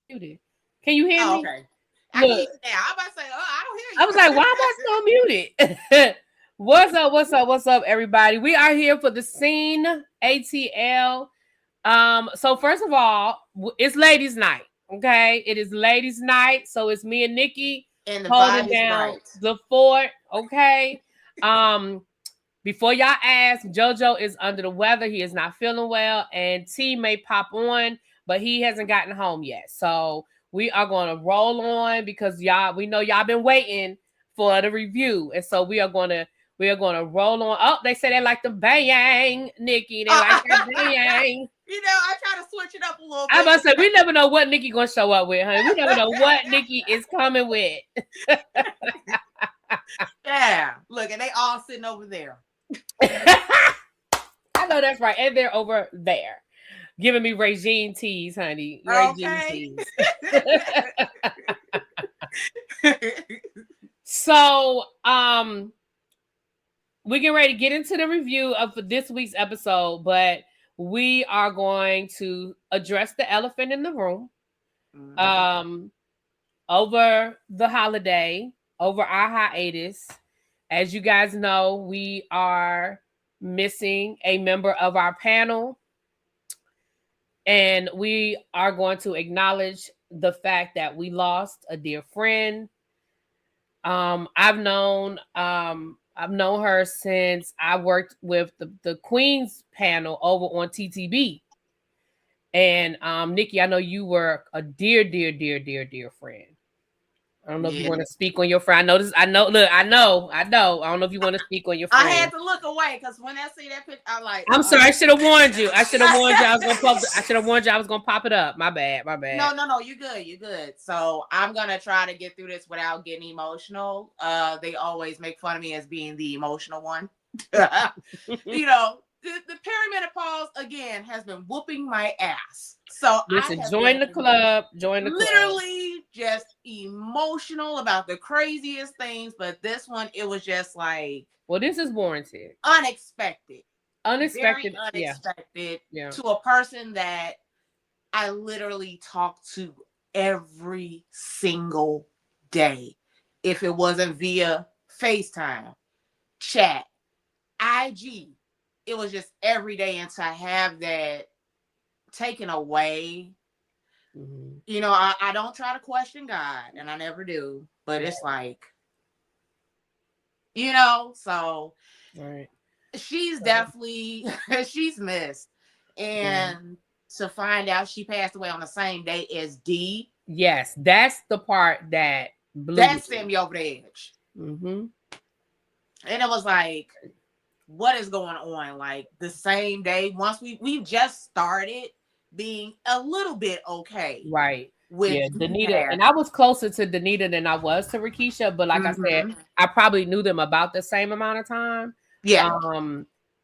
muted. Can you hear Oh, me? okay. I can hear Look, you now. I'm about to say, oh, I don't I was like, why am I still muted? What's up? What's up? What's up, everybody? We are here for the scene ATL. So first of all, it's ladies' night. Okay, it is ladies' night. So it's me and Nikki hear you. And the holding vibe is down right. the fort. Okay. Um, Before y'all ask, JoJo is under the weather. He is not feeling well, and T may pop on, but he hasn't gotten home yet. So we are going to roll on because we know y'all been waiting for the review, and so we are going to roll on. Oh, they say they like the bang, Nikki. They like that bang. I try to switch it up a little I bit. must say we never know what Nikki gonna show up with, honey. We never know what Nikki is coming with. Yeah. Look, and they all sitting over there. I know that's right. And they're over there giving me regime teas, honey. Regime Okay. teas. So, we get ready to get into the review of this week's episode, but we are going to address the elephant in the room. Over the holiday, over our hiatus. As you guys know, we are missing a member of our panel, and we are going to acknowledge the fact that we lost a dear friend. I've known her since I worked with the Queen's panel over on TTB. And Nikki, I know you were a dear friend. I don't know if you want to speak on your friend. I know. Look, I know. I don't know if you want to speak on your friend. I had to look away because when I see that picture, I'm like, I'm sorry. I should have warned you. I should have warned you. I was gonna pop it up. My bad. No. You're good. You're good. So I'm gonna try to get through this without getting emotional. They always make fun of me as being the emotional one. The perimenopause again has been whooping my ass. So listen, join the club. Literally just emotional about the craziest things, but this one it was just like, well, this is warranted. Unexpected. Very unexpected. Yeah. To a person that I literally talk to every single day. If it wasn't via FaceTime, chat, IG, it was just every day. And to have that taken away, I don't try to question God, and I never do, but it's like, so right. She's definitely, she's missed. And to find out she passed away on the same day as D. Yes, that's the part that sent me over the edge. And it was like, what is going on? Like the same day, once we just started being a little bit okay. Right. With Danita. And I was closer to Danita than I was to Rakisha, but like I said, I probably knew them about the same amount of time. Yeah.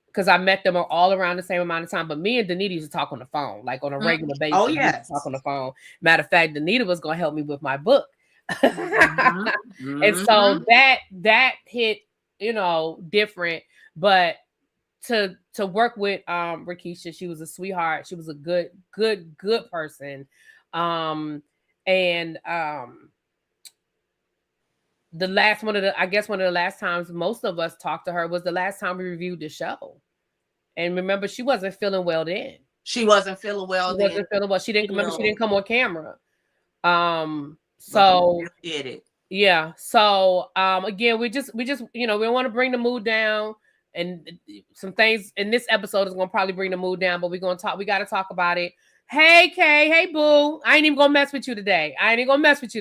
Because I met them all around the same amount of time. But me and Danita used to talk on the phone, like on a regular basis. Oh, yes. Talk on the phone. Matter of fact, Danita was going to help me with my book. And so that hit, different. But to work with Rakisha, she was a sweetheart. She was a good person. The last one of the last times most of us talked to her was the last time we reviewed the show. And remember, she wasn't feeling well then. She wasn't feeling well. She didn't come on camera. So did it. Yeah. So again, we just we want to bring the mood down, and some things in this episode is gonna probably bring the mood down, but we got to talk about it. Hey Kay, hey boo. I ain't even gonna mess with you today. Well, I'll mess with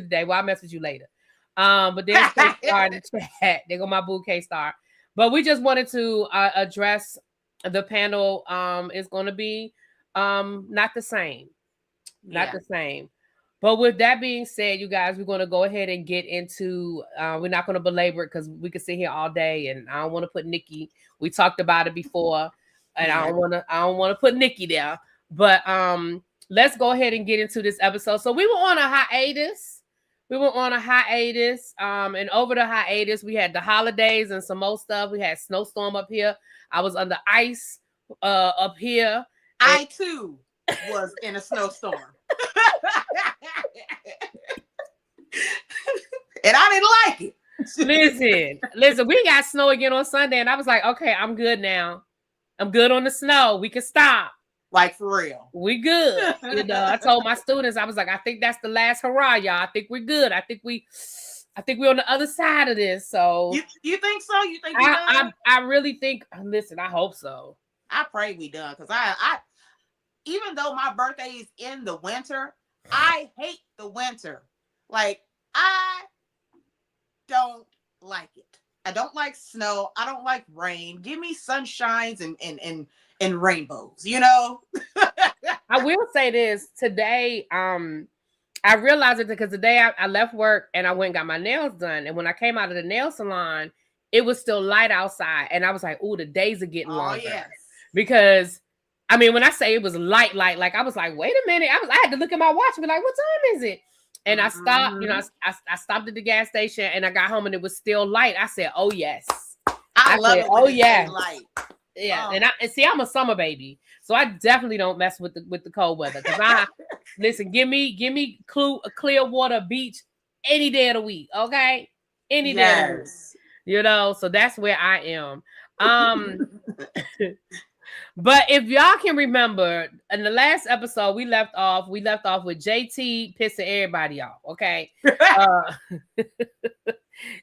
you later. But there's K-Star in the chat. There go my boo K-Star. But we just wanted to address the panel. Is gonna be not the same. The same. But with that being said, you guys, we're going to go ahead and get into, we're not going to belabor it because we could sit here all day, and I don't want to put Nikki, we talked about it before, and I don't want to put Nikki there, but let's go ahead and get into this episode. So we were on a hiatus. And over the hiatus, we had the holidays and some more stuff. We had snowstorm up here. I was under ice up here. I too was in a snowstorm. And I didn't like it. Listen, we got snow again on Sunday, and I was like, okay, I'm good now. I'm good on the snow. We can stop. Like, for real. We good. I told my students, I was like, I think that's the last hurrah, y'all. I think we're good. I think we're on the other side of this. So you think so? You think we done? I really think, listen, I hope so. I pray we done, because I even though my birthday is in the winter, I hate the winter. Like, I don't like it. I don't like snow. I don't like rain. Give me sunshines and rainbows, I will say this today. I realized it because today I left work and I went and got my nails done. And when I came out of the nail salon, it was still light outside. And I was like, oh, the days are getting longer. Yes. Because I mean, when I say it was light, like I was like, wait a minute. I had to look at my watch and be like, what time is it? And I stopped, I stopped at the gas station and I got home and it was still light. I said, oh yes. I love it. Oh yeah. Light. Yeah. And see, I'm a summer baby. So I definitely don't mess with the cold weather. Cause listen, give me a clear water beach any day of the week. Okay. Any day of the week. So that's where I am. But if y'all can remember, in the last episode, we left off with JT pissing everybody off. Okay.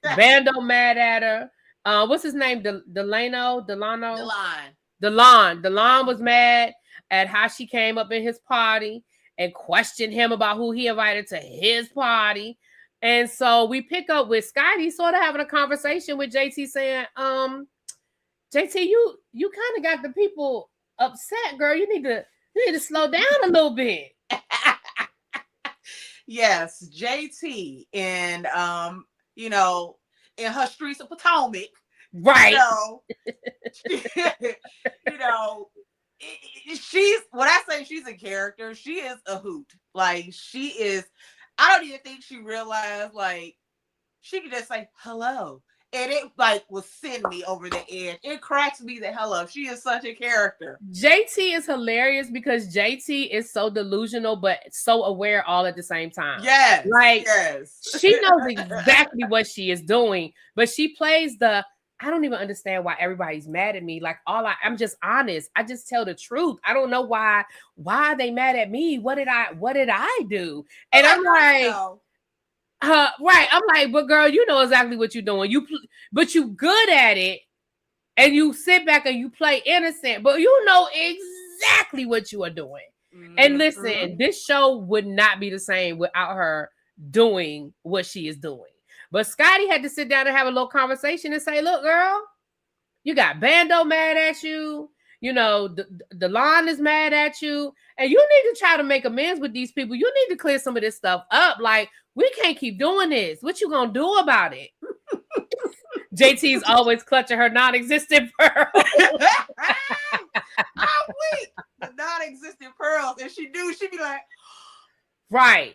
Bando mad at her. What's his name? Delano? Delon was mad at how she came up in his party and questioned him about who he invited to his party. And so we pick up with Scotty sort of having a conversation with JT saying, JT, you kind of got the people upset, girl. You need to slow down a little bit. Yes, JT, and in her streets of Potomac, right? She's when I say she's a character, she is a hoot. Like, she is. I don't even think she realized, like, she could just say hello. And it will send me over the edge. It cracks me the hell up. She is such a character. JT is hilarious because JT is so delusional, but so aware all at the same time. Yes. She knows exactly what she is doing, but she plays I don't even understand why everybody's mad at me. Like, I'm just honest. I just tell the truth. I don't know why are they mad at me? What did I do? And I'm like, right. I'm like, but girl, you know exactly what you're doing. But you good at it, and you sit back and you play innocent, but you know exactly what you are doing. Mm-hmm. And listen, this show would not be the same without her doing what she is doing. But Scotty had to sit down and have a little conversation and say, look, girl, you got Bando mad at you. The lawn is mad at you. And you need to try to make amends with these people. You need to clear some of this stuff up. Like, we can't keep doing this. What you gonna do about it? JT's always clutching her non-existent pearls. I'm weak. The non-existent pearls. And she be like, Right.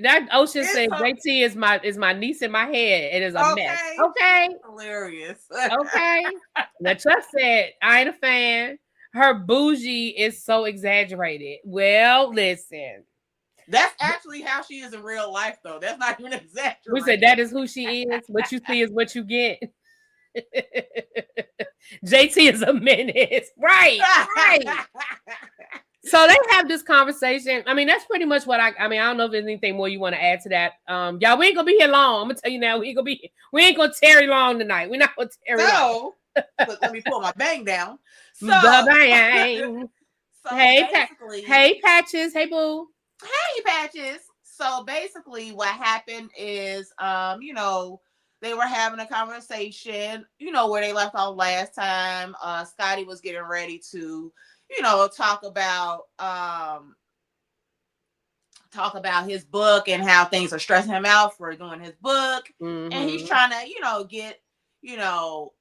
That Ocean says JT is my niece in my head. It is a mess. Okay. Hilarious. Okay. Now Chuck said, I ain't a fan. Her bougie is so exaggerated. Well, listen. That's actually how she is in real life, though. That's not even exaggerated. We said that is who she is. What you see is what you get. JT is a menace. Right. So they have this conversation. I mean, that's pretty much what I don't know if there's anything more you want to add to that. Y'all, we ain't gonna be here long. I'm gonna tell you now, we ain't gonna tarry long tonight. We're not gonna tarry long. Look, let me pull my bang down. So, the bang. So hey Patches. Hey boo. Hey Patches. So basically what happened is they were having a conversation, where they left off last time. Scotty was getting ready to talk about his book and how things are stressing him out for doing his book. Mm-hmm. And he's trying to, get,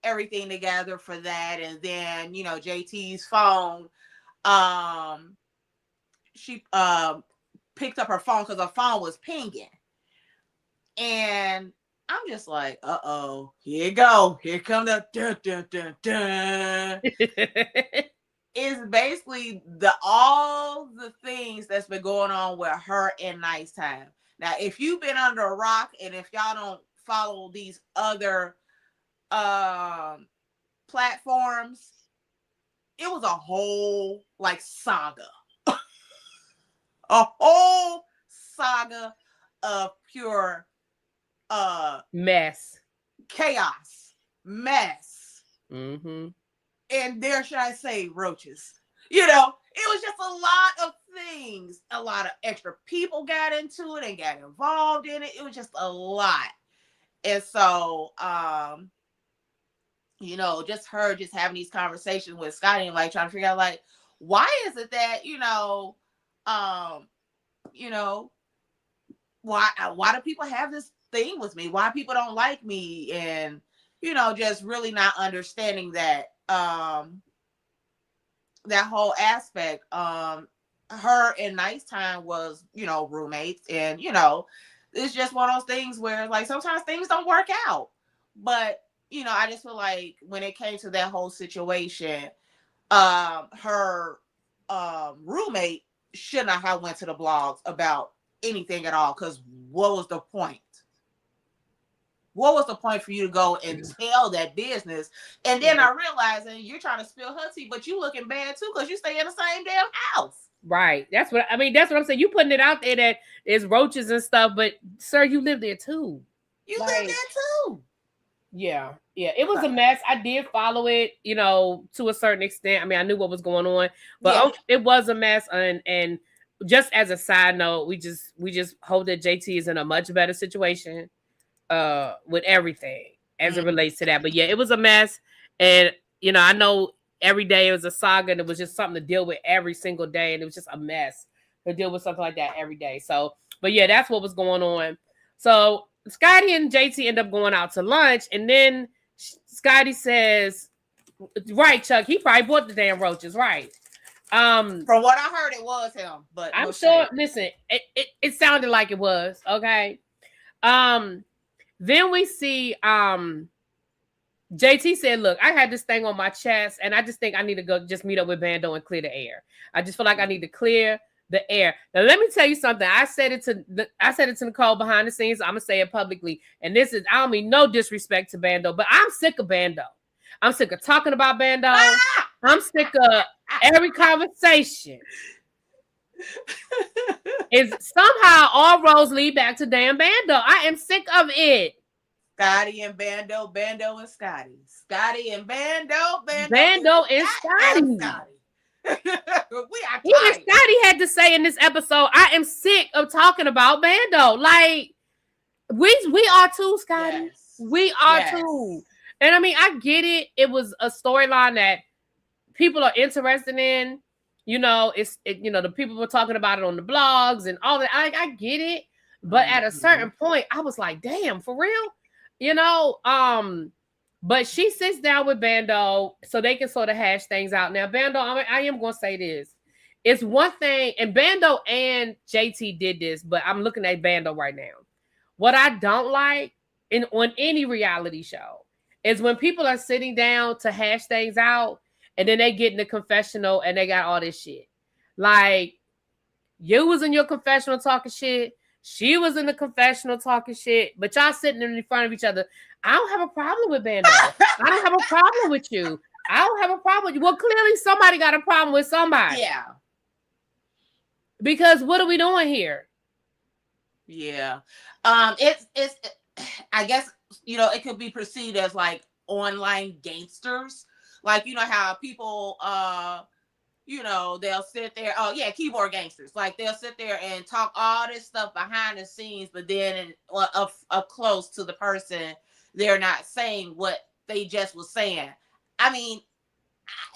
everything together for that. And then, JT's phone, she picked up her phone because her phone was pinging. And I'm just like, uh-oh, here you go. Here come the dun, dun, dun, dun. It's basically all the things that's been going on with her in Nighttime. Now, if you've been under a rock and if y'all don't follow these other platforms, it was a whole like saga. A whole saga of pure mess, chaos, mess. Mm-hmm. And dare should I say roaches. You know, it was just a lot of things. A lot of extra people got into it and got involved in it. It was just a lot. And so, you know, just having these conversations with Scotty and like trying to figure out like, why is it that, why do people have this thing with me? Why people don't like me? And, you know, just really not understanding that, that whole aspect. Her and Nighttime was, you know, roommates, and, you know, it's just one of those things where like sometimes things don't work out. But, you know, I just feel like when it came to that whole situation, her roommate should not have went to the blogs about anything at all, because what was the point? What was the point for you to go and tell that business? And then I realized that you're trying to spill her tea, but you looking bad too because you stay in the same damn house. Right. That's what I'm saying. You putting it out there that there's roaches and stuff, but sir, you live there too. You live there too. Yeah. Yeah. It was a mess. I did follow it, you know, to a certain extent. I mean, I knew what was going on, but it was a mess. And just as a side note, we just hope that JT is in a much better situation with everything as it relates to that. But yeah, it was a mess. And, you know, I know every day it was a saga, and it was just something to deal with every single day. And it was just a mess to deal with something like that every day. So, but yeah, that's what was going on. So Scotty and JT end up going out to lunch, and then Scotty says, right, Chuck, he probably bought the damn roaches, right? From what I heard, it was him, but I'm sure, listen, it sounded like it was, okay? Then we see JT said, look, I had this thing on my chest, and I just think I need to go just meet up with Bando and clear the air. I just feel like I need to clear the air. Now, let me tell you something. I said it to Nicole behind the scenes. I'm gonna say it publicly. And this is, I don't mean no disrespect to Bando, but I'm sick of Bando. I'm sick of talking about Bando. I'm sick of every conversation. Is somehow all roads lead back to damn Bando. I am sick of it. Scotty and Bando, Bando and Scotty. Scotty and Bando, Bando and Scotty. Even Scotty had to say in this episode, I am sick of talking about Bando. Like, we are too, Scotty. Yes. We are too. And I mean, I get it. It was a storyline that people are interested in. You know, the people were talking about it on the blogs and all that. I get it. But at a certain point, I was like, damn, for real? You know, but she sits down with Bando so they can sort of hash things out. Now, Bando, I am going to say this. It's one thing, and Bando and JT did this, but I'm looking at Bando right now. What I don't like on any reality show is when people are sitting down to hash things out, and then they get in the confessional and they got all this shit. Like, you was in your confessional talking shit. She was in the confessional talking shit, but y'all sitting in front of each other. I don't have a problem with Bando. I don't have a problem with you. I don't have a problem with you. Well, clearly somebody got a problem with somebody. Yeah. Because what are we doing here? Yeah. It's I guess, you know, it could be perceived as like online gangsters. Like, you know how people you know, they'll sit there. Oh, yeah, keyboard gangsters. Like, they'll sit there and talk all this stuff behind the scenes, but then up close to the person, they're not saying what they just was saying. I mean,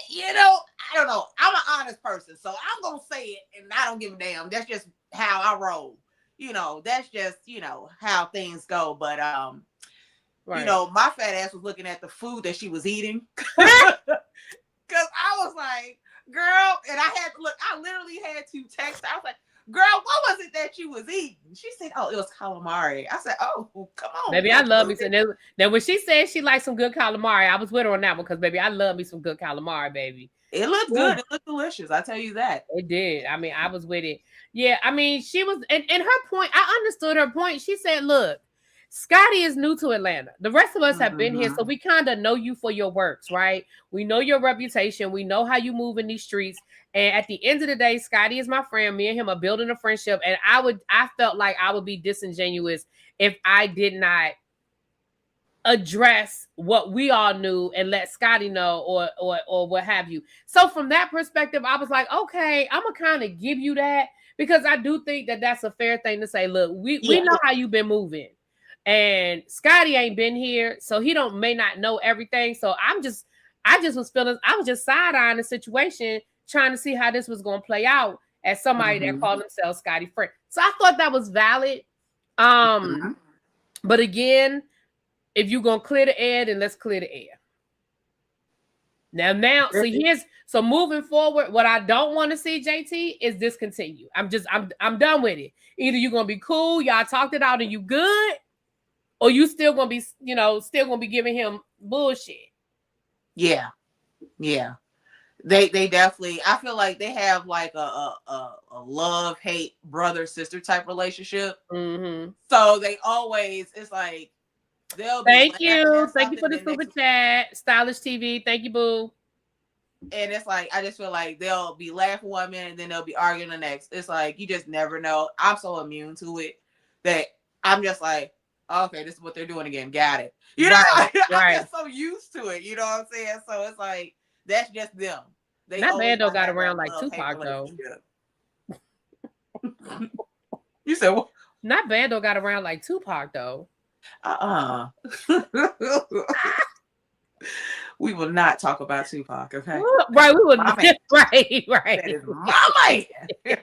you know, I don't know. I'm an honest person, so I'm going to say it, and I don't give a damn. That's just how I roll. You know, that's just, you know, how things go. But, right. You know, my fat ass was looking at the food that she was eating. Because I was like, girl, and I had to look, I literally had to text. I was like, girl, what was it that you was eating? She said, oh, it was calamari. I said, oh, come on. Baby, I love me some. Now, when she said she liked some good calamari, I was with her on that one because, baby, I love me some good calamari, baby. It looked good. It looked delicious. I tell you that. It did. I mean, I was with it. Yeah, I mean, she was, and her point, I understood her point. She said, look, Scotty is new to Atlanta. The rest of us have been here, so we kind of know you for your works, right? We know your reputation. We know how you move in these streets. And at the end of the day, Scotty is my friend. Me and him are building a friendship. And I felt like I would be disingenuous if I did not address what we all knew and let Scotty know or what have you. So from that perspective, I was like, okay, I'm gonna kind of give you that because I do think that that's a fair thing to say. Look, we know how you've been moving, and Scotty ain't been here, so he may not know everything. So I just was just side-eyeing the situation, trying to see how this was gonna play out as somebody that called themselves Scotty friend. So I thought that was valid. But again, if you're gonna clear the air, then let's clear the air. Now, so moving forward, what I don't want to see, JT, is discontinue. I'm done with it. Either you're gonna be cool, y'all talked it out and you good, or you still gonna be, still gonna be giving him bullshit. Yeah. They definitely, I feel like they have like a love-hate brother-sister type relationship. So they always, it's like, Thank you for the super chat, Stylish TV. Thank you, boo. And it's like, I just feel like they'll be laughing 1 minute and then they'll be arguing the next. It's like, you just never know. I'm so immune to it that I'm just like, okay, this is what they're doing again. Got it. I'm just so used to it. You know what I'm saying? So it's like, that's just them. That Bando got around like Tupac though. You said what? Not Bando got around like Tupac though. We will not talk about Tupac, okay? Right, we will. Right. That is my man.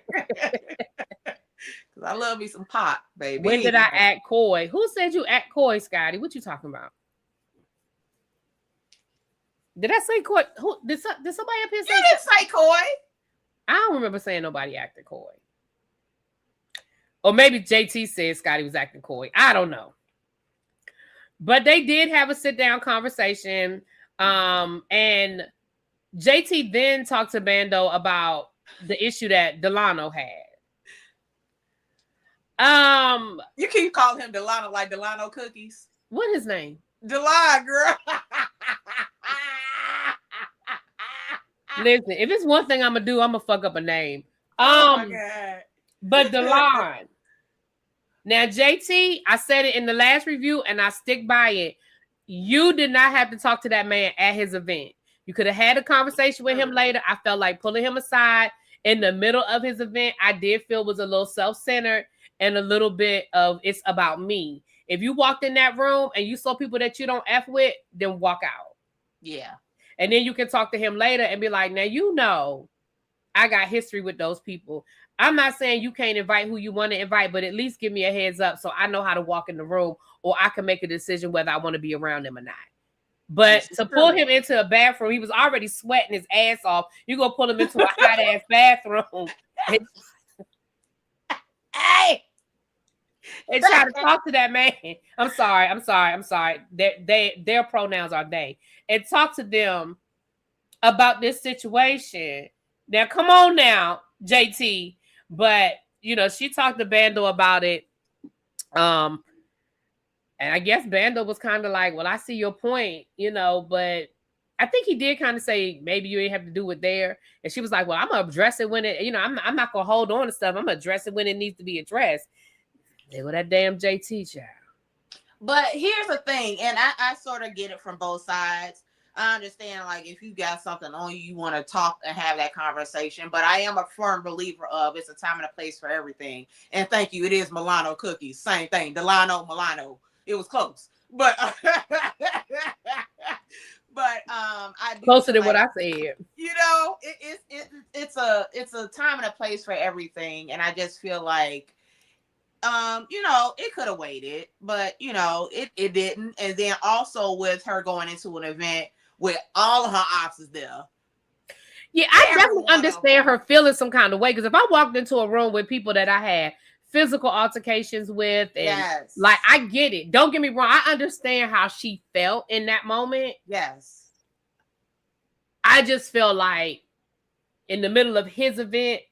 I love me some Pac, baby. When did I act coy? Who said you act coy, Scotty? What you talking about? Did I say coy? Who did somebody up here say? You didn't say coy. I don't remember saying nobody acted coy. Or maybe JT said Scotty was acting coy. I don't know. But they did have a sit-down conversation. And JT then talked to Bando about the issue that Delano had. You keep calling him Delano like Delano cookies. What his name? Delano, girl. Listen, if it's one thing I'm gonna do, I'm gonna fuck up a name. Oh my God. But Delon. Now, JT, I said it in the last review and I stick by it. You did not have to talk to that man at his event. You could have had a conversation with him later. I felt like pulling him aside in the middle of his event, I did feel was a little self-centered and a little bit of it's about me. If you walked in that room and you saw people that you don't F with, then walk out. Yeah. And then you can talk to him later and be like, now, I got history with those people. I'm not saying you can't invite who you want to invite, but at least give me a heads up so I know how to walk in the room or I can make a decision whether I want to be around them or not. But to pull him into a bathroom, he was already sweating his ass off. You go pull him into a hot ass bathroom. Hey! And try to talk to that man. I'm sorry. Their pronouns are they. And talk to them about this situation. Now, come on now, JT. But, she talked to Bando about it. And I guess Bando was kind of like, well, I see your point, but I think he did kind of say, maybe you didn't have to do it there. And she was like, well, I'm going to address it when it, I'm not going to hold on to stuff. I'm going to address it when it needs to be addressed. There go that damn JT child. But here's the thing, and I sort of get it from both sides. I understand, like, if you got something on you, you want to talk and have that conversation. But I am a firm believer of it's a time and a place for everything. And thank you, it is Milano cookies. Same thing. Delano, Milano. It was close. But I do closer than what I said. It's a time and a place for everything. And I just feel like it could have waited, but it didn't. And then also with her going into an event with all of her ops is there. Yeah, I definitely understand her feeling some kind of way. Because if I walked into a room with people that I had physical altercations with, and like, I get it. Don't get me wrong. I understand how she felt in that moment. Yes. I just feel like in the middle of his event,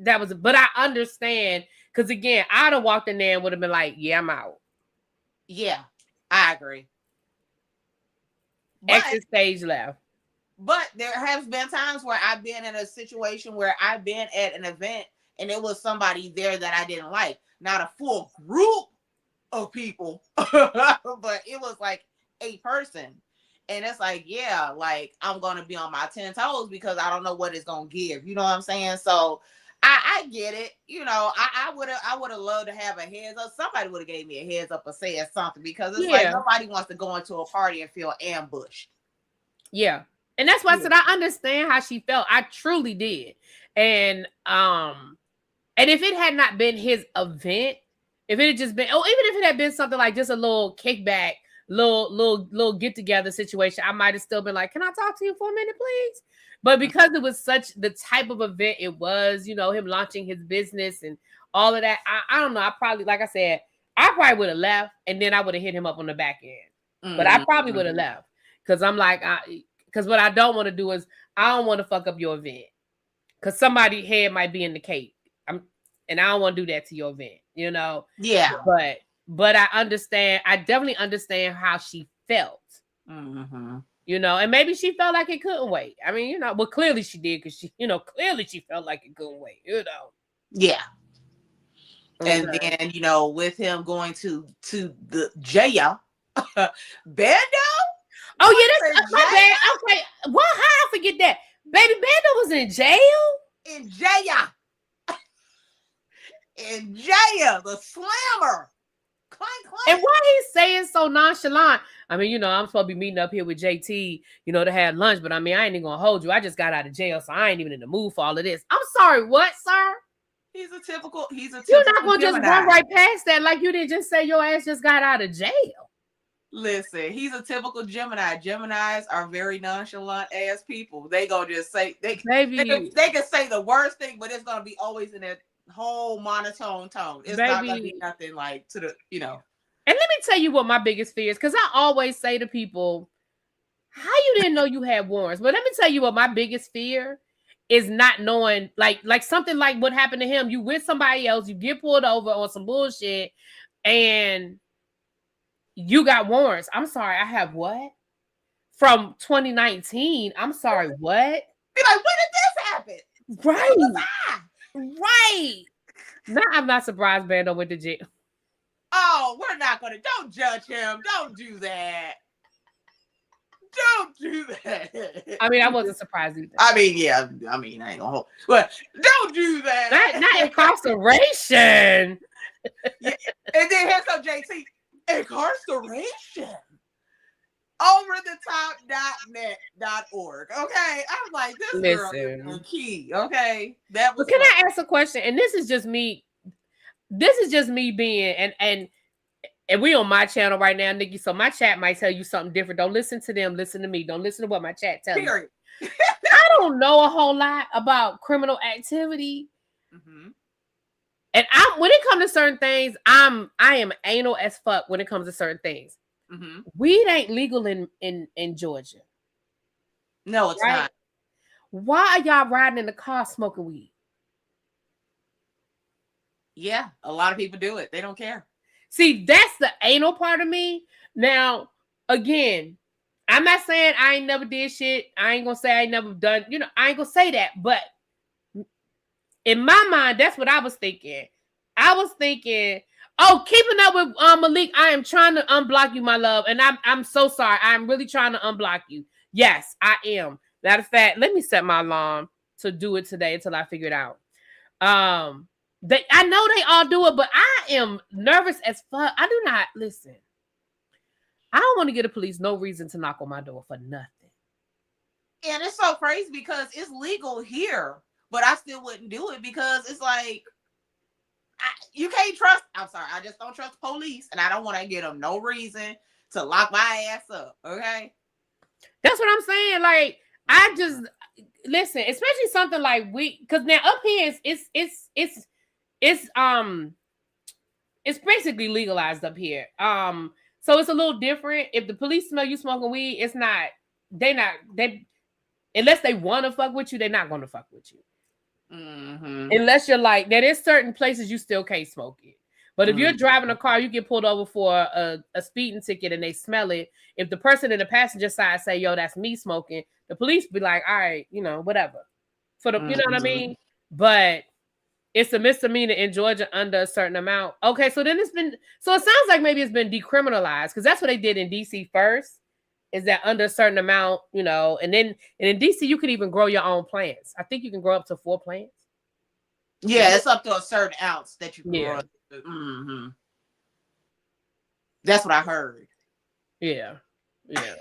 but I understand. Because again, I'd have walked in there and would have been like, yeah, I'm out. Yeah, I agree. Exit stage left. But there has been times where I've been in a situation where I've been at an event and it was somebody there that I didn't like. Not a full group of people, but it was like a person. And it's like, yeah, like I'm going to be on my 10 toes because I don't know what it's going to give. You know what I'm saying? So I get it. You know, I would have loved to have a heads up. Somebody would have gave me a heads up or said something, because it's like nobody wants to go into a party and feel ambushed. Yeah. And that's why I said I understand how she felt. I truly did. And if it had not been his event, if it had just been, even if it had been something like just a little kickback, little get together situation, I might have still been like, can I talk to you for a minute, please? But because it was such the type of event it was, you know, him launching his business and all of that, I don't know. I probably, like I said, I probably would have left, and then I would have hit him up on the back end. But I probably would have left, because I'm like, because what I don't want to do is I don't want to fuck up your event, because somebody's head might be in the cake. And I don't want to do that to your event, you know? Yeah. But I understand. I definitely understand how she felt. Mm-hmm. You know, and maybe she felt like it couldn't wait. I mean, you know, well, clearly she did, because clearly she felt like it couldn't wait, you know? Yeah. Okay. And then, you know, with him going to the jail, Bando? Oh, yeah, that's my bad. Okay. Well, how I forget that? Baby Bando was in jail? In jail. In jail. The slammer. Clank, clank. And why he's saying so nonchalant? I mean, you know, I'm supposed to be meeting up here with JT, you know, to have lunch, but I mean, I ain't even gonna hold you. I just got out of jail, so I ain't even in the mood for all of this. I'm sorry, what, sir? He's a typical You're not gonna Gemini. just run right past that like you didn't just say your ass just got out of jail. Listen, he's a typical Gemini. Geminis are very nonchalant ass people. They gonna just say they can say the worst thing, but it's gonna be always in that whole monotone tone. It's not gonna be nothing like to the, you know. And let me tell you what my biggest fear is, because I always say to people, how you didn't know you had warrants? But let me tell you what my biggest fear is, not knowing, like something like what happened to him. You with somebody else, you get pulled over on some bullshit, and you got warrants. I'm sorry, I have what? From 2019. I'm sorry, what? Be like, when did this happen? Right. Right. Now I'm not surprised Bando went to jail. Oh, don't judge him. Don't do that. Don't do that. I mean, I wasn't surprised either. I mean, yeah. I mean, I ain't gonna hold. But don't do that. Not incarceration. Yeah. And then here's some JT. Incarceration. Overthetop.net.org. Okay. I'm like, this girl is key. Okay. That was. But can I ask a question? And this is just me. This is just me being and we on my channel right now, Nikki. So my chat might tell you something different. Don't listen to them. Listen to me. Don't listen to what my chat tells you. I don't know a whole lot about criminal activity. Mm-hmm. And when it comes to certain things, I am anal as fuck when it comes to certain things. Mm-hmm. Weed ain't legal in Georgia. No, it's not. Why are y'all riding in the car smoking weed? Yeah, a lot of people do it. They don't care. See, that's the anal part of me. Now, again, I'm not saying I ain't never did shit. I ain't gonna say I ain't never done, you know, I ain't gonna say that. But in my mind, that's what I was thinking. I was thinking, oh, keeping up with Malik, I am trying to unblock you, my love. And I'm so sorry. I'm really trying to unblock you. Yes, I am. Matter of fact, let me set my alarm to do it today until I figure it out. I know they all do it, but I am nervous as fuck. I do not listen. I don't want to give the police no reason to knock on my door for nothing. And it's so crazy because it's legal here, but I still wouldn't do it because it's like, you can't trust. I'm sorry, I just don't trust police, and I don't want to give them no reason to lock my ass up. Okay, that's what I'm saying. Like, listen, especially something like because now up here it's basically legalized up here. So it's a little different. If the police smell you smoking weed, it's not. They unless they want to fuck with you, they're not going to fuck with you. Mm-hmm. Unless you're like, there is certain places you still can't smoke it. But if you're driving a car, you get pulled over for a speeding ticket and they smell it. If the person in the passenger side say, yo, that's me smoking, the police be like, all right, whatever. You know what I mean? But it's a misdemeanor in Georgia under a certain amount. Okay, so then so it sounds like maybe it's been decriminalized because that's what they did in DC first, is that under a certain amount, and in DC you can even grow your own plants. I think you can grow up to 4 plants. Yeah, it's up to a certain ounce that you can grow up to. Mm-hmm. That's what I heard. Yeah. Yeah.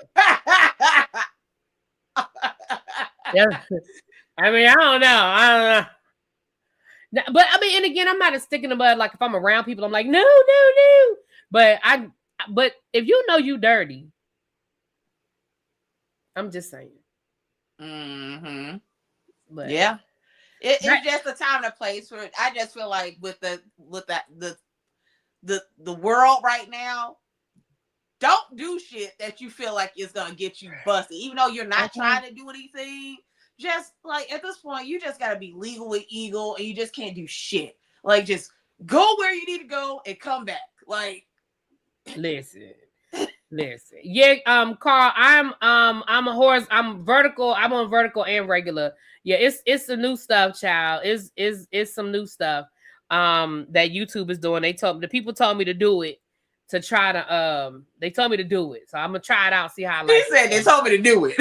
I mean, I don't know. But I mean, and again, I'm not a stick in the mud. Like if I'm around people, I'm like, no. But if you know you dirty, I'm just saying. Mm-hmm. But yeah, it's just a time and a place for it. I just feel like with the world right now, don't do shit that you feel like is gonna get you busted, even though you're not trying to do anything. Just like at this point, you just gotta be legal with Eagle, and you just can't do shit. Like just go where you need to go and come back. Like, listen. Yeah, Carl, I'm vertical. I'm on vertical and regular. Yeah, it's the new stuff, child. It's some new stuff that YouTube is doing. The people told me to do it. To try to they told me to do it, so I'm gonna try it out, see how I like it. They told me to do it.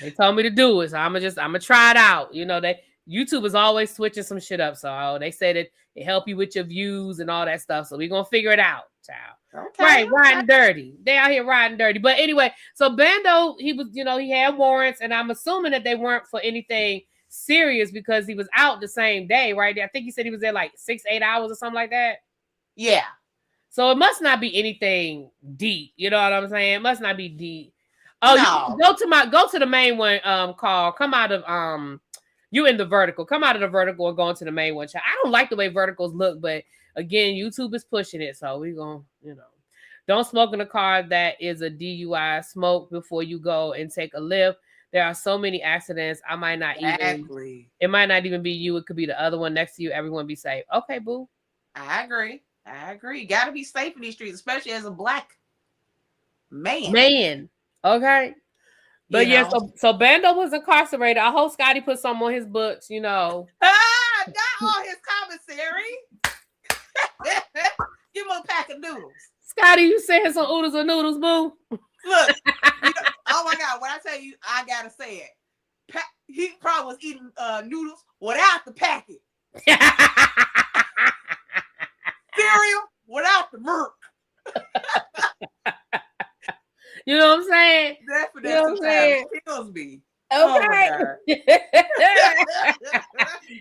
They told me to do it, so I'm gonna try it out. YouTube is always switching some shit up, so they say that it help you with your views and all that stuff. So we're gonna figure it out, child. Okay, right, riding dirty. They out here riding dirty. But anyway, so Bando, he was, he had warrants, and I'm assuming that they weren't for anything serious because he was out the same day, right? I think he said he was there like 6-8 hours or something like that. Yeah. So it must not be anything deep. You know what I'm saying? It must not be deep. Oh, no. Go to the main one, Carl. Come out of you in the vertical. Come out of the vertical and go into the main one. I don't like the way verticals look, but again, YouTube is pushing it, so we're gonna, don't smoke in a car that is a DUI. Smoke before you go and take a lift. There are so many accidents. I might not even. It might not even be you. It could be the other one next to you. Everyone be safe. Okay, boo. I agree. You got to be safe in these streets, especially as a black man. Okay. But so Bando was incarcerated. I hope Scotty put some on his books, not on his commissary. Give him a pack of noodles. Scotty, you saying some oodles or noodles, boo? Look, oh my God, when I tell you, I gotta say it. He probably was eating noodles without the packet. Cereal without the milk. You know what I'm saying? Definitely, you know what I'm saying? Kills me. Okay.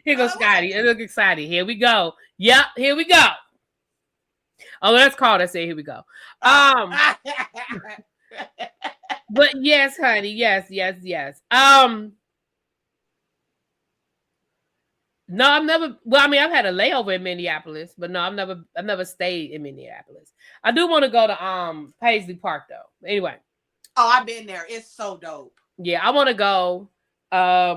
Here goes Scotty. Look excited. Here we go. Yep, here we go. Oh, that's called. I say, here we go. But yes, honey. Yes. No, I've never. Well, I mean, I've had a layover in Minneapolis, but no, I've never stayed in Minneapolis. I do want to go to Paisley Park though. Anyway. Oh, I've been there. It's so dope. Yeah, I want to go. I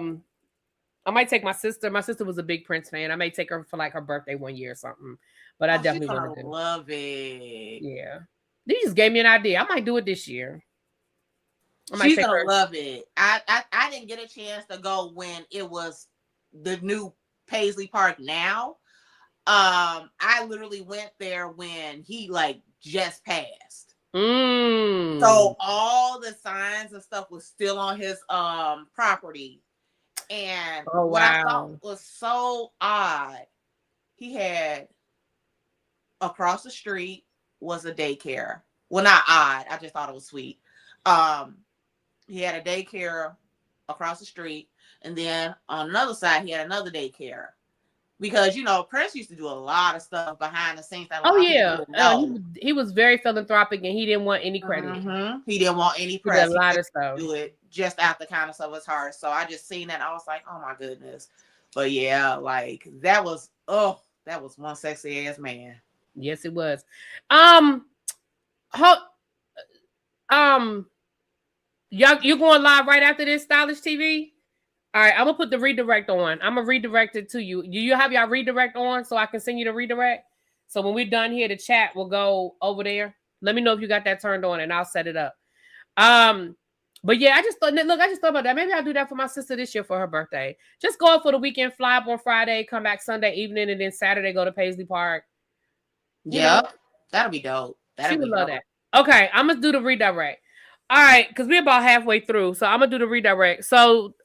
might take my sister. My sister was a big Prince fan. I may take her for like her birthday one year or something. But I definitely want to love it. Yeah, they just gave me an idea. I might do it this year. She's gonna love it. I didn't get a chance to go when it was the new Paisley Park now. I literally went there when he like just passed. So all the signs and stuff was still on his property. And what I thought was so odd, he had across the street was a daycare. Well, not odd. I just thought it was sweet. He had a daycare across the street, and then on another side, he had another daycare. Because, you know, Prince used to do a lot of stuff behind the scenes that a Oh lot of yeah, people didn't know. he was very philanthropic and he didn't want any credit. He didn't want any He did press. a lot of stuff. Do it just out the kindness of his heart. So I just seen that. I was like, oh my goodness. But yeah, like that was one sexy ass man. Yes, it was. Y'all, you going live right after this, Stylish TV? All right, I'm gonna put the redirect on. I'm gonna redirect it to you. Do you have y'all redirect on so I can send you the redirect? So when we're done here, the chat will go over there. Let me know if you got that turned on, and I'll set it up. But yeah, I just thought about that. Maybe I'll do that for my sister this year for her birthday. Just go up for the weekend, fly up on Friday, come back Sunday evening, and then Saturday go to Paisley Park. Yeah, that'll be dope. She would love that. Okay, I'm gonna do the redirect. All right, because we're about halfway through, so I'm gonna do the redirect. So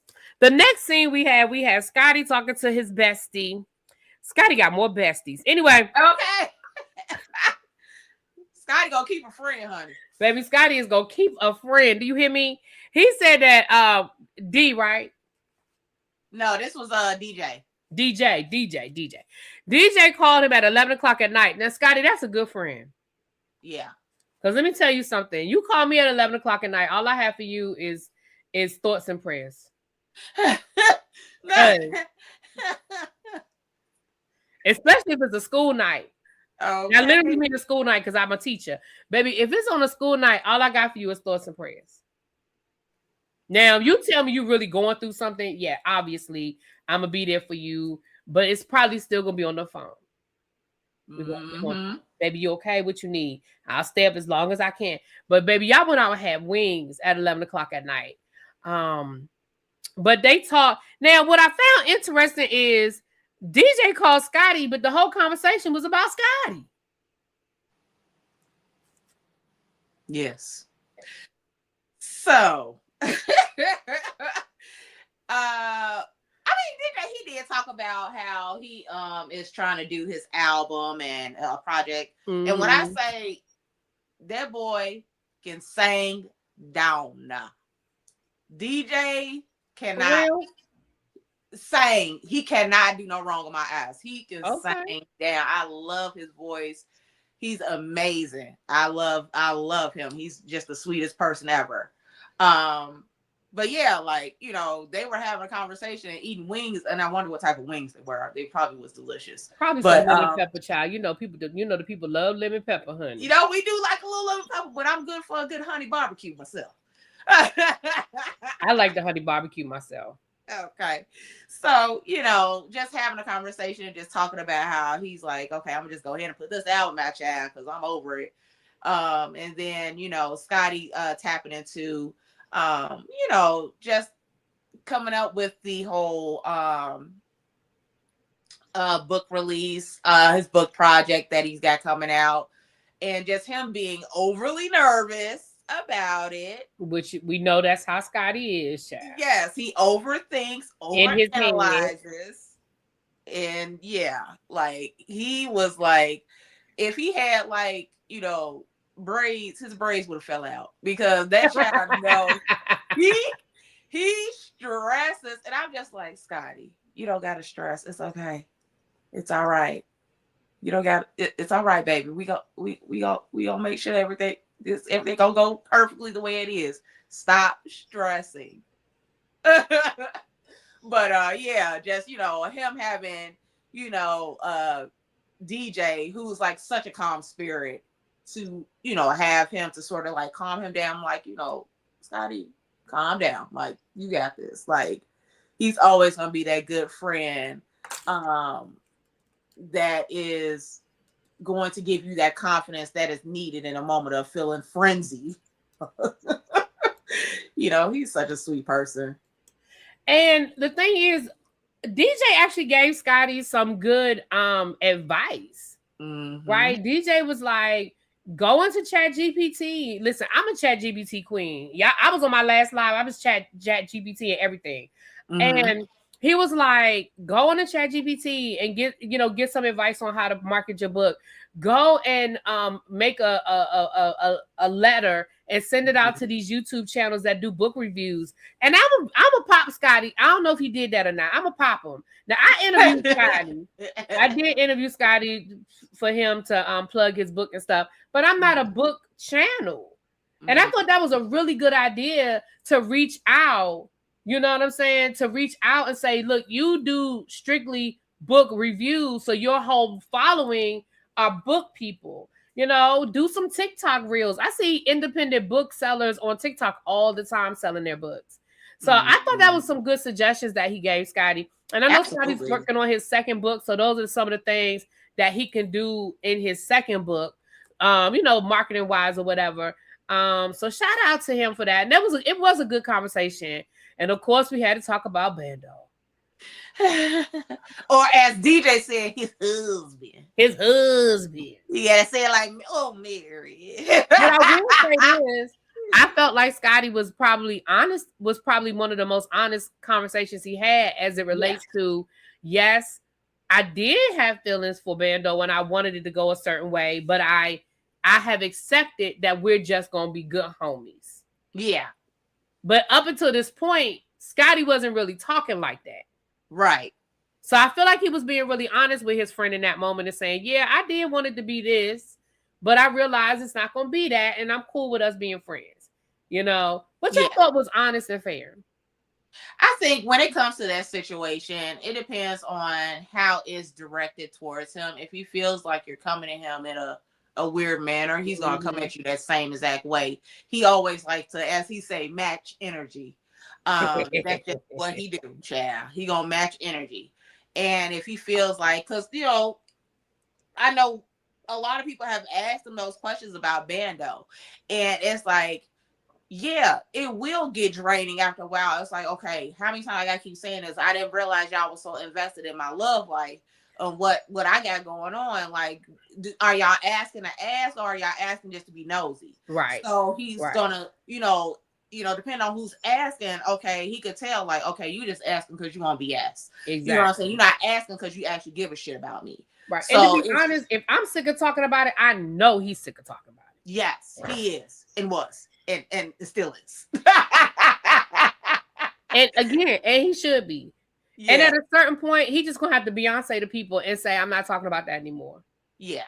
the next scene we have Scotty talking to his bestie. Scotty got more besties. Anyway. Okay. Scotty gonna keep a friend, honey. Baby, Scotty is gonna keep a friend. Do you hear me? He said that D, right? No, this was DJ. DJ called him at 11 o'clock at night. Now, Scotty, that's a good friend. Yeah. Because let me tell you something. You call me at 11 o'clock at night. All I have for you is thoughts and prayers. Especially if it's a school night. Okay. I literally mean a school night because I'm a teacher. Baby, if it's on a school night, all I got for you is thoughts and prayers. Now, you tell me you're really going through something. Yeah, obviously, I'm going to be there for you. But it's probably still going to be on the phone. Baby, you okay? What you need? I'll stay up as long as I can. But, baby, y'all went out and had wings at 11 o'clock at night. But they talk. Now, what I found interesting is DJ called Scotty, but the whole conversation was about Scotty. Yes. So, I mean, he did talk about how he is trying to do his album and a project. Mm-hmm. And when I say that boy can sing down, DJ cannot sing. He cannot do no wrong in my eyes. He can sing down. I love his voice. He's amazing. I love him. He's just the sweetest person ever. But yeah, like, you know, they were having a conversation and eating wings, and I wonder what type of wings they were. They probably was delicious. Probably some lemon pepper, child. You know, the people love lemon pepper, honey. You know, we do like a little lemon pepper, but I'm good for a good honey barbecue myself. I like the honey barbecue myself. Okay. So, you know, just having a conversation, just talking about how he's like, okay, I'm gonna just go ahead and put this album out, child, because I'm over it. And then, you know, Scotty tapping into you know, just coming up with the whole book release, his book project that he's got coming out, and just him being overly nervous about it. Which we know that's how Scotty is, child. Yes, he overthinks, overanalyzes. And yeah, like he was like, if he had like, you know, braids, his braids would have fell out, because that child knows he stresses, and I'm just like, Scotty, you don't gotta stress. It's okay. It's all right. You don't got it's all right, baby. We gonna make sure everything gonna go perfectly the way it is. Stop stressing. But yeah, just, you know, him having, you know, DJ, who's like such a calm spirit, to, you know, have him to sort of like calm him down, like, you know, Scotty, calm down, like, you got this. Like, he's always gonna be that good friend that is going to give you that confidence that is needed in a moment of feeling frenzy. You know, he's such a sweet person. And the thing is, DJ actually gave Scotty some good advice. Mm-hmm. Right? DJ was like, go into ChatGPT. Listen, I'm a ChatGPT queen. Yeah, I was on my last live. I was ChatGPT and everything. Mm-hmm. And he was like, go on to ChatGPT and get some advice on how to market your book. go and make a letter and send it out to these YouTube channels that do book reviews. And I'm a pop Scotty. I don't know if he did that or not. I'm a pop him. Now I interviewed Scotty. I did interview Scotty for him to plug his book and stuff, but I'm not a book channel. And I thought that was a really good idea to reach out. You know what I'm saying? To reach out and say, look, you do strictly book reviews, so your whole following are book people. You know, do some TikTok reels. I see independent booksellers on TikTok all the time selling their books. So I thought that was some good suggestions that he gave Scotty. And I know Scotty's working on his second book. So those are some of the things that he can do in his second book, you know, marketing wise or whatever. So shout out to him for that. And it was a good conversation. And of course, we had to talk about Bando. Or as DJ said, his husband. His husband. Yeah, say it like, oh, Mary. What I will say is, I felt like Scotty was probably honest, was probably one of the most honest conversations he had as it relates to, yes, I did have feelings for Bando and I wanted it to go a certain way, but I have accepted that we're just going to be good homies. Yeah. But up until this point, Scotty wasn't really talking like that. Right. So I feel like he was being really honest with his friend in that moment and saying, yeah, I did want it to be this, but I realized it's not going to be that. And I'm cool with us being friends, you know, which I thought was honest and fair. I think when it comes to that situation, it depends on how it's directed towards him. If he feels like you're coming at him in a weird manner, he's going to come at you that same exact way. He always likes to, as he say, match energy. That's just what he do, child. He gonna match energy. And if he feels like, because, you know, I know a lot of people have asked him those questions about Bando. And it's like, yeah, it will get draining after a while. It's like, okay, how many times I gotta keep saying this? I didn't realize y'all was so invested in my love life and what I got going on. Like, are y'all asking to ask, or are y'all asking just to be nosy? Right. So he's gonna, you know, depending on who's asking, okay, he could tell, like, okay, you just asking because you want to be asked. Exactly. You know what I'm saying? You're not asking because you actually give a shit about me. Right. So, and to be honest, if I'm sick of talking about it, I know he's sick of talking about it. Yes, he is and was and still is. And again, and he should be. Yeah. And at a certain point, he just gonna have to Beyonce to people and say, I'm not talking about that anymore. Yeah.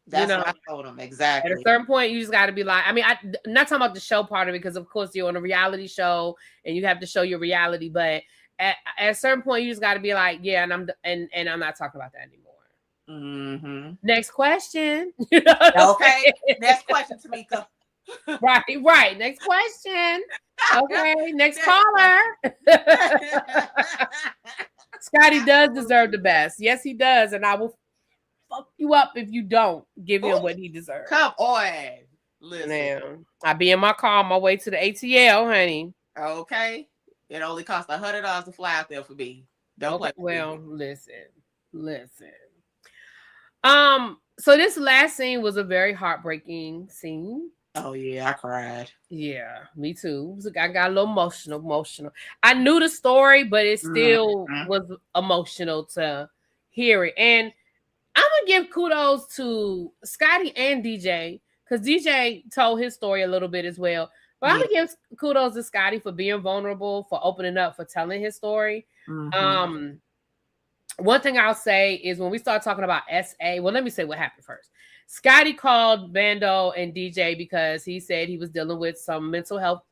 That's what I told him. Exactly. At a certain point, you just got to be like, I mean, I'm not talking about the show part of it, because of course you're on a reality show and you have to show your reality. But at a certain point, you just got to be like, yeah, and I'm not talking about that anymore. Mm-hmm. Next question. Okay. Next question, Tamika. Right. Next question. Okay. Next caller. Scotty does deserve the best. Yes, he does, and I will fuck you up if you don't give him what he deserves. Come on. Listen. Now, I be in my car on my way to the ATL, honey. Okay. It only costs $100 to fly out there for me. Don't play. Well, listen. So this last scene was a very heartbreaking scene. Oh yeah, I cried. Yeah, me too. I got a little emotional. I knew the story, but it still was emotional to hear it. And I'm gonna give kudos to Scotty and DJ, because DJ told his story a little bit as well. But I'm gonna give kudos to Scotty for being vulnerable, for opening up, for telling his story. Mm-hmm. One thing I'll say is when we start talking about SA, well, let me say what happened first. Scotty called Bando and DJ because he said he was dealing with some mental health,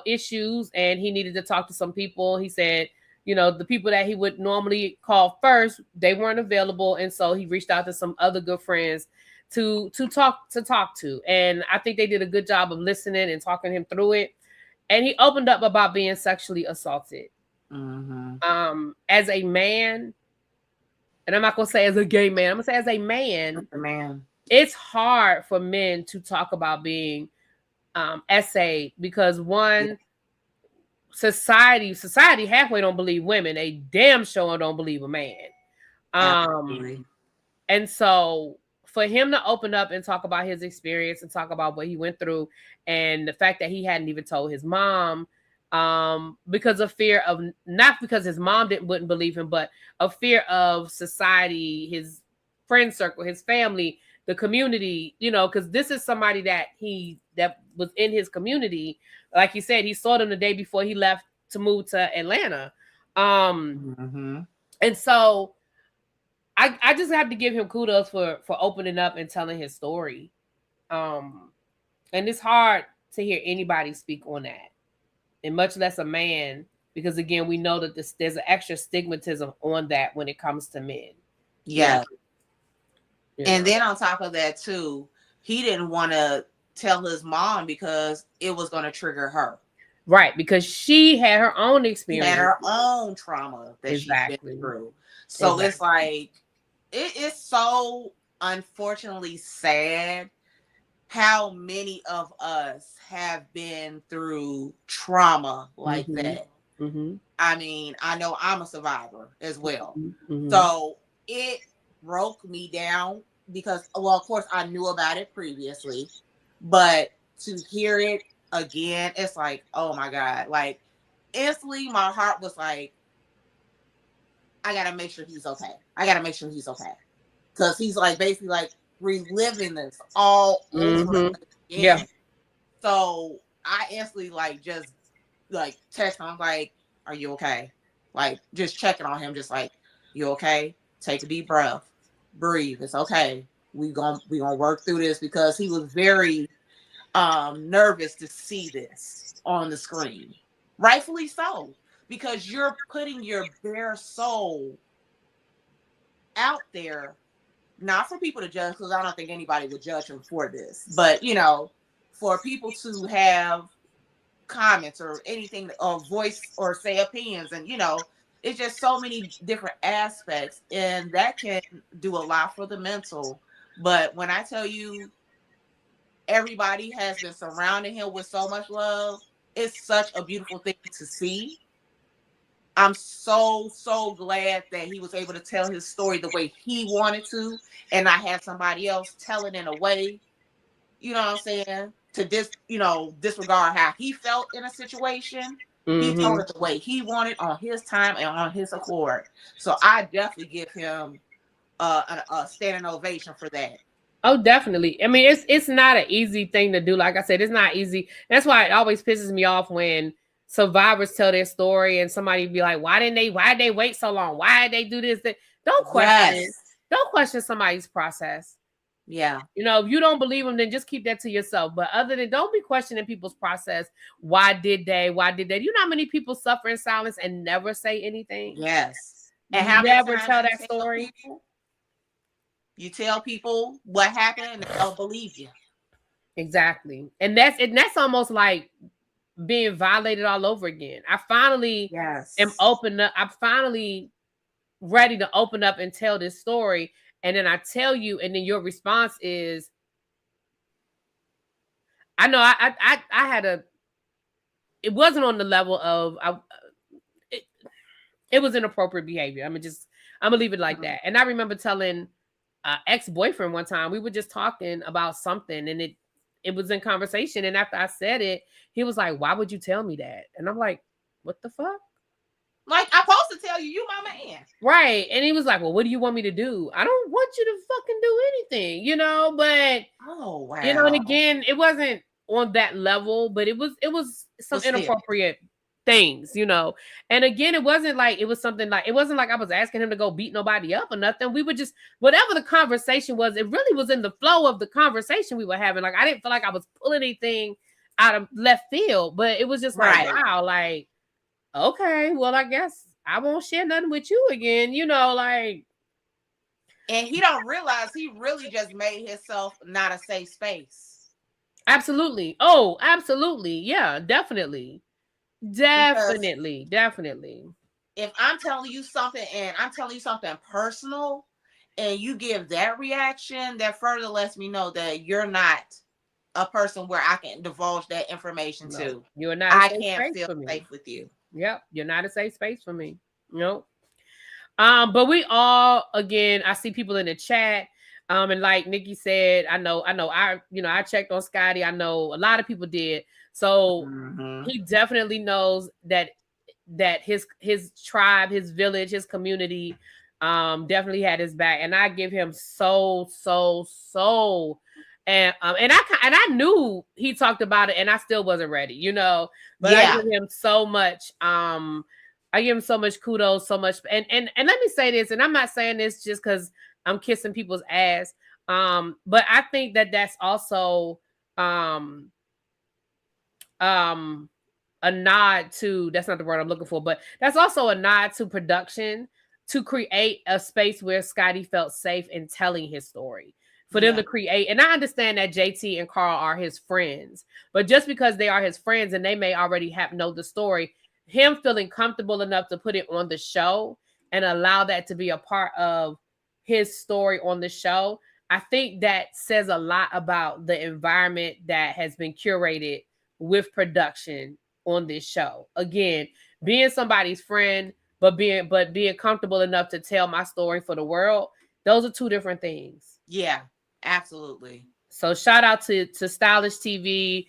issues, and he needed to talk to some people. He said, the people that he would normally call first, they weren't available. And so he reached out to some other good friends to talk to. And I think they did a good job of listening and talking him through it. And he opened up about being sexually assaulted. Mm-hmm. As a man, and I'm not going to say as a gay man, I'm going to say as a man, it's hard for men to talk about being SA, because one, society halfway don't believe women. They damn sure don't believe a man. And so for him to open up and talk about his experience and talk about what he went through, and the fact that he hadn't even told his mom, because of fear of, not because his mom wouldn't believe him, but a fear of society, his friend circle, his family, the community, you know, because this is somebody that was in his community. Like you said, he saw them the day before he left to move to Atlanta. And so I just have to give him kudos for opening up and telling his story. And it's hard to hear anybody speak on that, and much less a man, because again, we know that there's an extra stigmatism on that when it comes to men. Yeah. And then on top of that too, he didn't want to tell his mom because it was going to trigger her. Right, because she had her own experience. She had her own trauma that she's been through. So it's like, it is so unfortunately sad how many of us have been through trauma like that. I mean, I know I'm a survivor as well. So it broke me down because, well, of course I knew about it previously, but to hear it again, it's like, oh my God, like instantly my heart was like, I gotta make sure he's okay. Because he's like basically like reliving this all over again. Yeah. So I instantly like just like text him. I'm like, are you okay? Like just checking on him, just like, you okay? Take a deep breath, breathe. It's okay. We gonna work through this, because he was very nervous to see this on the screen. Rightfully so, because you're putting your bare soul out there, not for people to judge, because I don't think anybody would judge him for this, but you know, for people to have comments or anything, or voice or say opinions, and you know, it's just so many different aspects, and that can do a lot for the mental. But when I tell you, everybody has been surrounding him with so much love, it's such a beautiful thing to see. I'm so glad that he was able to tell his story the way he wanted to, and I had somebody else tell it in a way, you know what I'm saying, to disregard how he felt in a situation. He told it the way he wanted, on his time and on his accord. So I definitely give him a standing ovation for that. Oh, definitely. I mean, it's not an easy thing to do. Like I said, it's not easy. That's why it always pisses me off when survivors tell their story and somebody be like, why did they wait so long? Why did they do this? Don't question somebody's process. Yeah. You know, if you don't believe them, then just keep that to yourself. But other than, don't be questioning people's process. Why did they? You know how many people suffer in silence and never say anything? Yes. And how never tell that story? You tell people what happened and they'll believe you. Exactly. And that's almost like being violated all over again. I finally am open up. I'm finally ready to open up and tell this story. And then I tell you, and then your response is, I know I had it wasn't on the level of, it was inappropriate behavior. I'm gonna leave it like that. And I remember telling ex-boyfriend one time, we were just talking about something, and it was in conversation. And after I said it, he was like, why would you tell me that? And I'm like, what the fuck? Like, I'm supposed to tell you my man. Right. And he was like, well, what do you want me to do? I don't want you to fucking do anything, you know, but oh wow. You know, and again, it wasn't on that level, but it was some inappropriate things, you know. And again, it wasn't like it wasn't like I was asking him to go beat nobody up or nothing. We were just, whatever the conversation was, it really was in the flow of the conversation we were having. Like, I didn't feel like I was pulling anything out of left field, but it was just like, wow, like, okay, well, I guess I won't share nothing with you again, you know, like. And he don't realize he really just made himself not a safe space. Absolutely. Oh, absolutely. Yeah, definitely. Definitely. If I'm telling you something and I'm telling you something personal and you give that reaction, that further lets me know that you're not a person where I can divulge that information to. You're not. I can't feel safe with you. Yep. You're not a safe space for me. Nope. But we all, again, I see people in the chat. And like Nikki said, I know, I checked on Scotty. I know a lot of people did. So he definitely knows that his tribe, his village, his community definitely had his back, and I give him so, and I knew he talked about it, and I still wasn't ready, you know. But I give him so much. I give him so much kudos, so much, and let me say this, and I'm not saying this just because I'm kissing people's ass, but I think that that's also a nod to, that's not the word I'm looking for, but that's also a nod to production to create a space where Scotty felt safe in telling his story. For them to create, and I understand that JT and Carl are his friends, but just because they are his friends and they may already know the story, him feeling comfortable enough to put it on the show and allow that to be a part of his story on the show, I think that says a lot about the environment that has been curated with production on this show. Again, being somebody's friend, but being comfortable enough to tell my story for the world, those are two different things. Yeah, absolutely. So shout out to Stylish TV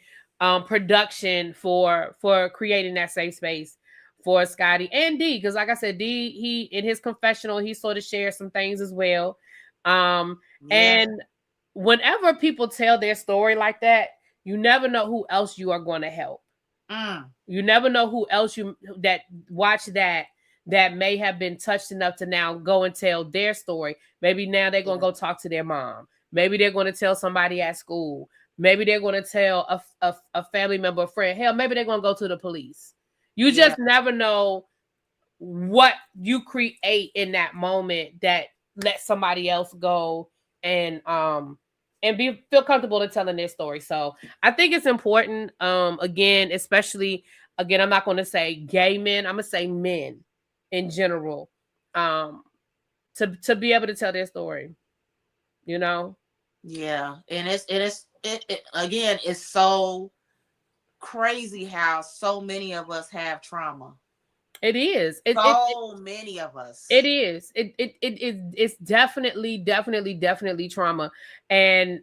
production for creating that safe space for Scotty and D, because like I said, D, he in his confessional, he sort of shared some things as well. And whenever people tell their story like that, you never know who else you are going to help. You never know who else that watch that may have been touched enough to now go and tell their story. Maybe now they're going to go talk to their mom. Maybe they're going to tell somebody at school. Maybe they're going to tell a family member, a friend. Hell, maybe they're going to go to the police. You just never know what you create in that moment that lets somebody else go and feel comfortable to telling their story. So I think it's important, again, especially, again, I'm not going to say gay men, I'm going to say men in general, to be able to tell their story, you know? Yeah. And it again, it's so crazy how so many of us have trauma. It is. Many of us. It is. It's definitely trauma. And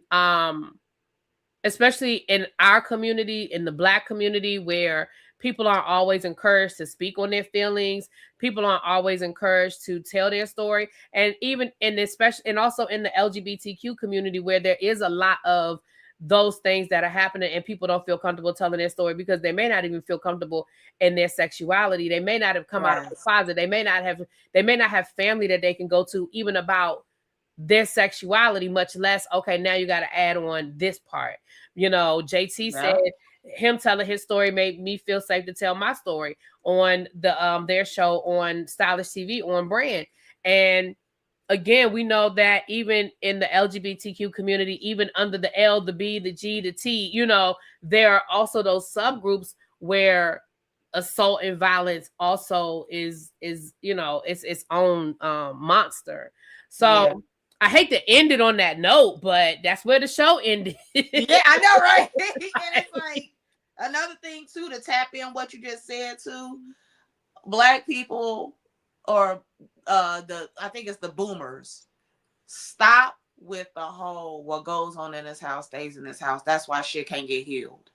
especially in our community, in the Black community, where people aren't always encouraged to speak on their feelings, people aren't always encouraged to tell their story, and even and also in the LGBTQ community, where there is a lot of those things that are happening and people don't feel comfortable telling their story because they may not even feel comfortable in their sexuality. They may not have come out of the closet. They may not have family that they can go to even about their sexuality, much less, okay, now you got to add on this part. You know, JT said him telling his story made me feel safe to tell my story on their show on Stylish TV on Brand. And again, we know that even in the LGBTQ community, even under the L, the B, the G, the T, you know, there are also those subgroups where assault and violence also is you know, it's its own monster. So I hate to end it on that note, but that's where the show ended. Yeah, I know, right? And it's like another thing too, to tap in what you just said too. Black people, or I think it's the boomers, stop with the whole what goes on in this house stays in this house. That's why shit can't get healed.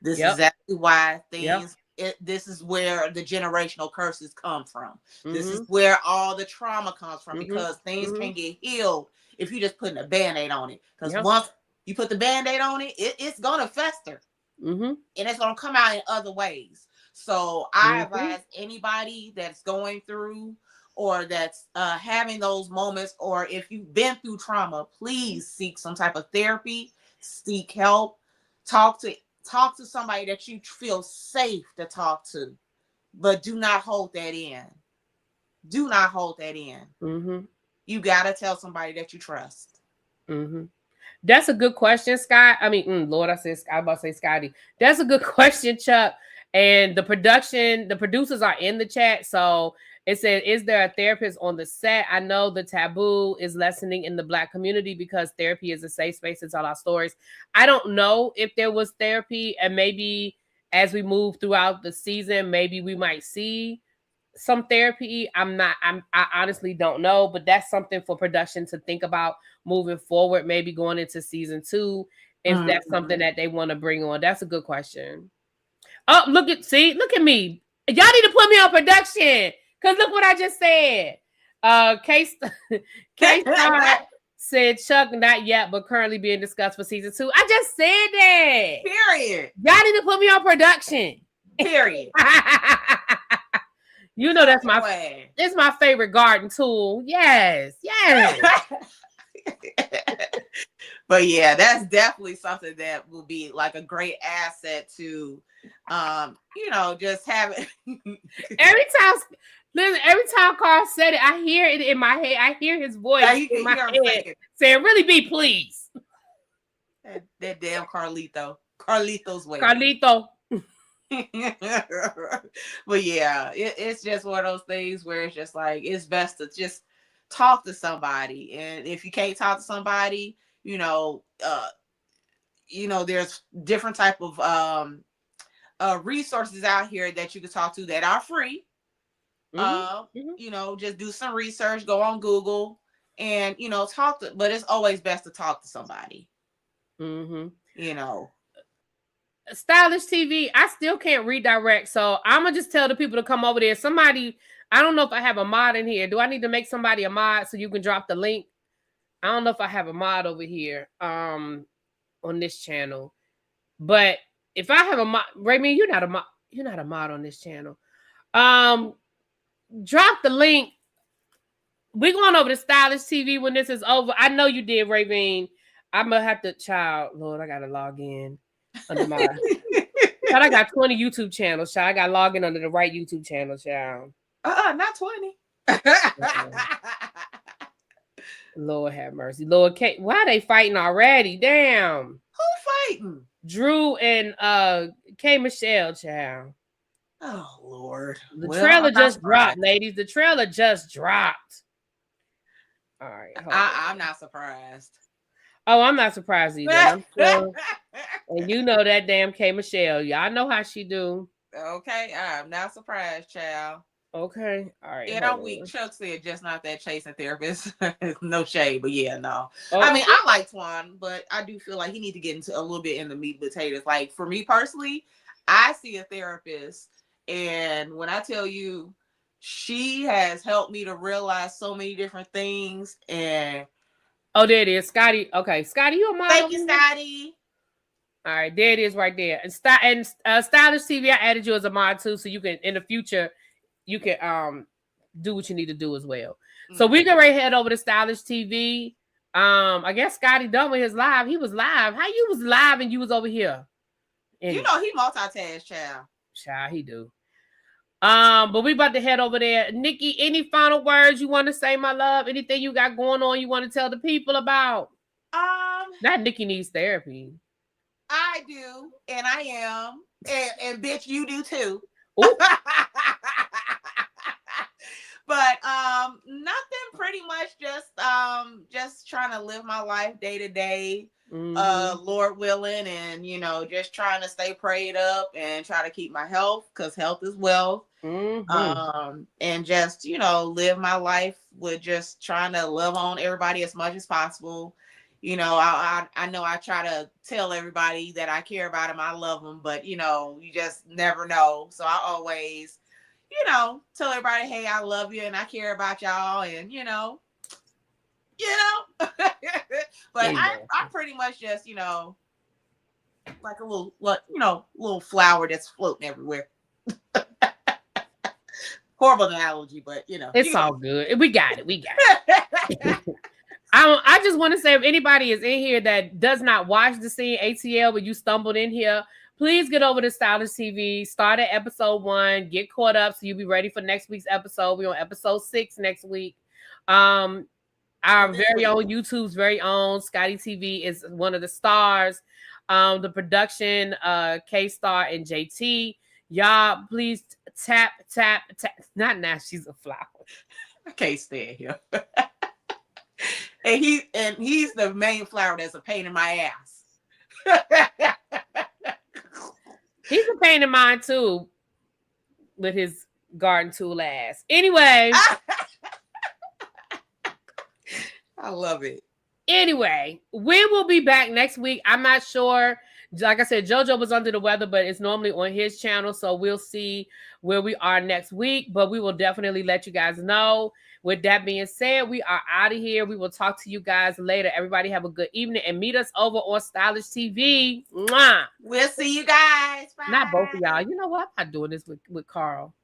This is exactly why things. This is where the generational curses come from. This is where all the trauma comes from, because things can't get healed if you just putting a Band-Aid on it. Because once you put the Band-Aid on it, it's gonna fester, and it's gonna come out in other ways. So I advise anybody that's going through or that's having those moments, or if you've been through trauma, please seek some type of therapy, seek help, talk to somebody that you feel safe to talk to, but do not hold that in. Do not hold that in. You got to tell somebody that you trust. That's a good question, Scott. I mean, Lord, I was about to say Scotty. That's a good question, Chuck. And the producers are in the chat. So it said, is there a therapist on the set? I know the taboo is lessening in the Black community because therapy is a safe space to tell our stories. I don't know if there was therapy, and maybe as we move throughout the season, maybe we might see some therapy. I honestly don't know, but that's something for production to think about moving forward, maybe going into season 2, if that's something that they want to bring on. That's a good question. Oh, look at me. Y'all need to put me on production. Because look what I just said. K-Star said Chuck not yet, but currently being discussed for season 2. I just said that. Period. Y'all need to put me on production. Period. You know that's my favorite garden tool. Yes. But yeah, that's definitely something that will be like a great asset to just have it. Every time Carl said it, I hear it in my head. I hear his voice in my head saying, "Really be please." That damn Carlito's way. Carlito. But yeah, it's just one of those things where it's just like it's best to just talk to somebody, and if you can't talk to somebody, there's different type of resources out here that you can talk to that are free. Just do some research, go on Google, and talk to. But it's always best to talk to somebody. Stylish TV, I still can't redirect, so I'm gonna just tell the people to come over there. Somebody, I don't know if I have a mod in here. Do I need to make somebody a mod so you can drop the link? I don't know if I have a mod over here on this channel, but if I have a mod, Raymond, you're not a mod on this channel. Drop the link. We're going over to Stylish TV when this is over. I know you did, Raymond. I'm gonna have to, Lord, I gotta log in under my. I got 20 YouTube channels, child. I got to log in under the right YouTube channel, child. Not 20. Lord have mercy. Lord Kate, why are they fighting already? Damn. Who fighting? Drew and K Michelle, child. Oh Lord. The trailer just dropped, ladies. The trailer just dropped. All right. I'm not surprised. Oh, I'm not surprised either. I'm sure. And you know that damn K Michelle. Y'all know how she do. Okay, I'm not surprised, child. Okay, all right. And I'm weak. Chuck said just not that chasing therapist. No shade, but yeah, no. Okay. I mean, I like Twan, but I do feel like he need to get into a little bit in the meat and potatoes. Like for me personally, I see a therapist, and when I tell you, she has helped me to realize so many different things. And there it is, Scotty. Okay, Scotty, you a mod? Thank you, Scotty. All right, there it is right there. And Stylish TV, I added you as a mod too, so you can in the future you can do what you need to do as well. Mm-hmm. So we go right head over to Stylish TV. I guess Scotty done with his live. He was live. How you was live and you was over here? He multitask, child. Child, he do. But we about to head over there. Nikki, any final words you want to say, my love? Anything you got going on you want to tell the people about? Not Nikki needs therapy. I do, and I am, and bitch, you do too. But nothing. Pretty much just trying to live my life day to day, Lord willing, and just trying to stay prayed up and try to keep my health, because health is wealth. And just live my life with just trying to love on everybody as much as possible. I know I try to tell everybody that I care about them, I love them, but you just never know. So I always, tell everybody, hey, I love you and I care about y'all, and but I pretty much just, like a little flower that's floating everywhere. Horrible analogy, but it's all good. We got it. I just want to say, if anybody is in here that does not watch the scene ATL, but you stumbled in here, please get over to Stylish TV. Start at episode 1. Get caught up so you'll be ready for next week's episode. We're on episode 6 next week. Our very own YouTube's very own Scotty TV is one of the stars. The production, K-Star and JT. Y'all, please tap. Not now, she's a flower. I can't stand him. And he's the main flower that's a pain in my ass. He's a pain in mine too, with his garden tool ass. Anyway. I love it. Anyway, we will be back next week. I'm not sure. Like I said, JoJo was under the weather, but it's normally on his channel. So we'll see where we are next week. But we will definitely let you guys know. With that being said, we are out of here. We will talk to you guys later. Everybody have a good evening and meet us over on Stylish TV. Mwah. We'll see you guys. Bye. Not both of y'all. You know what? I'm not doing this with Carl.